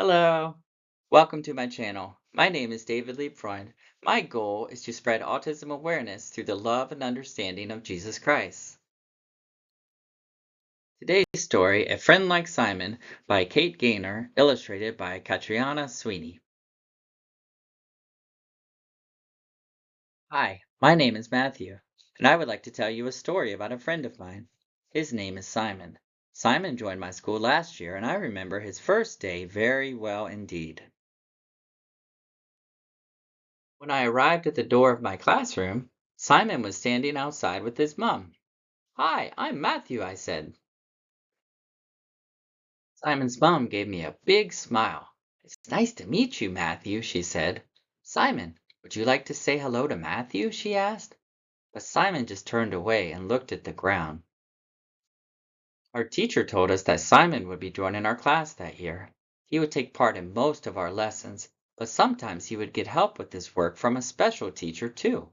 Hello. Welcome to my channel. My name is Dliebfreund. My goal is to spread autism awareness through the love and understanding of Jesus Christ. Today's story, A Friend Like Simon, by Kate Gaynor, illustrated by Katriana Sweeney. Hi, my name is Matthew, and I would like to tell you a story about a friend of mine. His name is Simon. Simon joined my school last year, and I remember his first day very well indeed. When I arrived at the door of my classroom, Simon was standing outside with his mom. "Hi, I'm Matthew," I said. Simon's mom gave me a big smile. "It's nice to meet you, Matthew," she said. "Simon, would you like to say hello to Matthew?" she asked. But Simon just turned away and looked at the ground. Our teacher told us that Simon would be joining our class that year. He would take part in most of our lessons, but sometimes he would get help with his work from a special teacher too.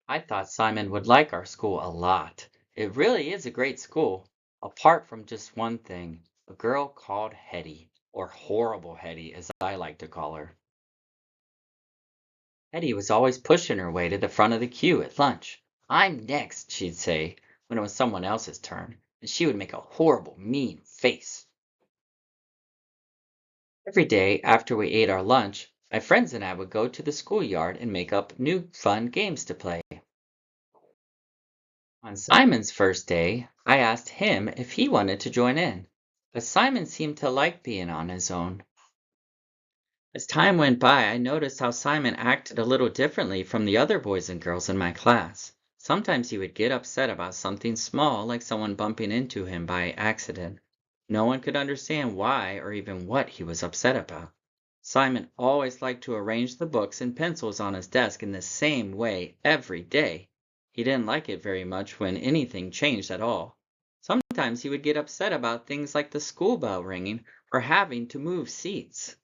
I thought Simon would like our school a lot. It really is a great school, apart from just one thing, a girl called Hetty, or Horrible Hetty as I like to call her. Hetty was always pushing her way to the front of the queue at lunch. "I'm next," she'd say, when it was someone else's turn, and she would make a horrible, mean face. Every day after we ate our lunch, my friends and I would go to the schoolyard and make up new fun games to play. On Simon's first day, I asked him if he wanted to join in, but Simon seemed to like being on his own. As time went by, I noticed how Simon acted a little differently from the other boys and girls in my class. Sometimes he would get upset about something small, like someone bumping into him by accident. No one could understand why or even what he was upset about. Simon always liked to arrange the books and pencils on his desk in the same way every day. He didn't like it very much when anything changed at all. Sometimes he would get upset about things like the school bell ringing or having to move seats.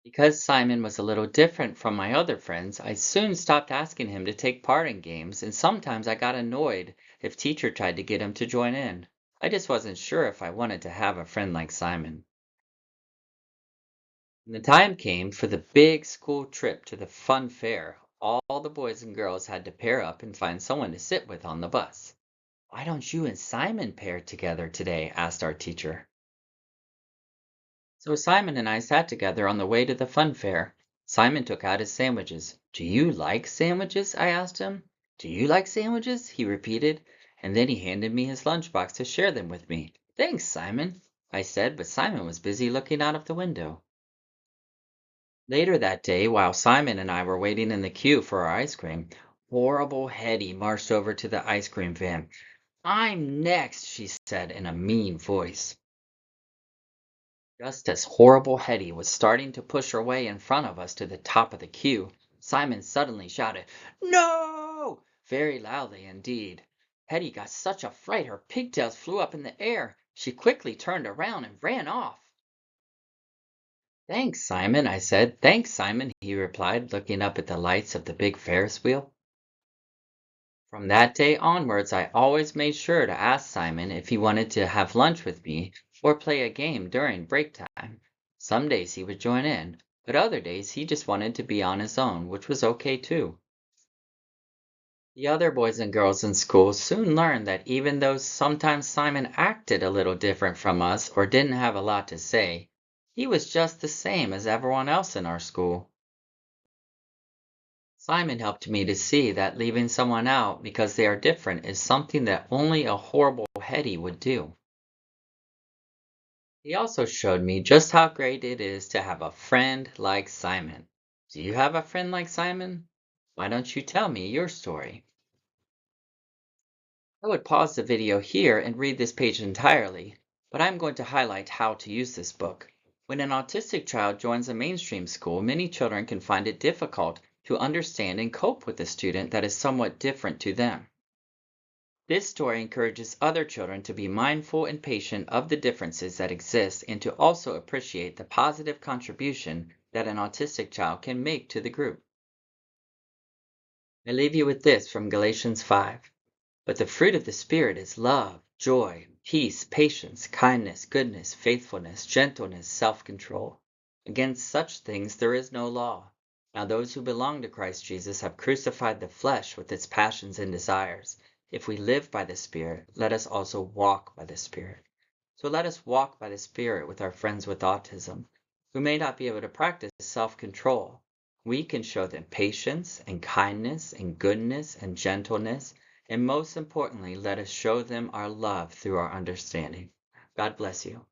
Because Simon was a little different from my other friends, I soon stopped asking him to take part in games, and sometimes I got annoyed if teacher tried to get him to join in. I just wasn't sure if I wanted to have a friend like Simon. When the time came for the big school trip to the fun fair, all the boys and girls had to pair up and find someone to sit with on the bus. "Why don't you and Simon pair together today?" asked our teacher. So Simon and I sat together on the way to the fun fair. Simon took out his sandwiches. "Do you like sandwiches?" I asked him. "Do you like sandwiches?" he repeated, and then he handed me his lunchbox to share them with me. "Thanks, Simon," I said, but Simon was busy looking out of the window. Later that day, while Simon and I were waiting in the queue for our ice cream, Horrible Hetty marched over to the ice cream van. "I'm next," she said in a mean voice. Just as Horrible Hetty was starting to push her way in front of us to the top of the queue, Simon suddenly shouted, "No!" very loudly indeed. Hetty got such a fright her pigtails flew up in the air. She quickly turned around and ran off. "Thanks, Simon," I said. "Thanks, Simon," he replied, looking up at the lights of the big Ferris wheel. From that day onwards, I always made sure to ask Simon if he wanted to have lunch with me or play a game during break time. Some days he would join in, but other days he just wanted to be on his own, which was okay too. The other boys and girls in school soon learned that even though sometimes Simon acted a little different from us or didn't have a lot to say, he was just the same as everyone else in our school. Simon helped me to see that leaving someone out because they are different is something that only a horrible Hetty would do. He also showed me just how great it is to have a friend like Simon. Do you have a friend like Simon? Why don't you tell me your story? I would pause the video here and read this page entirely, but I'm going to highlight how to use this book. When an autistic child joins a mainstream school, many children can find it difficult to understand and cope with a student that is somewhat different to them. This story encourages other children to be mindful and patient of the differences that exist and to also appreciate the positive contribution that an autistic child can make to the group. I leave you with this from Galatians 5. "But the fruit of the Spirit is love, joy, peace, patience, kindness, goodness, faithfulness, gentleness, self-control. Against such things there is no law. Now those who belong to Christ Jesus have crucified the flesh with its passions and desires. If we live by the Spirit, let us also walk by the Spirit. So let us walk by the Spirit with our friends with autism, who may not be able to practice self-control. We can show them patience and kindness and goodness and gentleness, and most importantly, let us show them our love through our understanding. God bless you.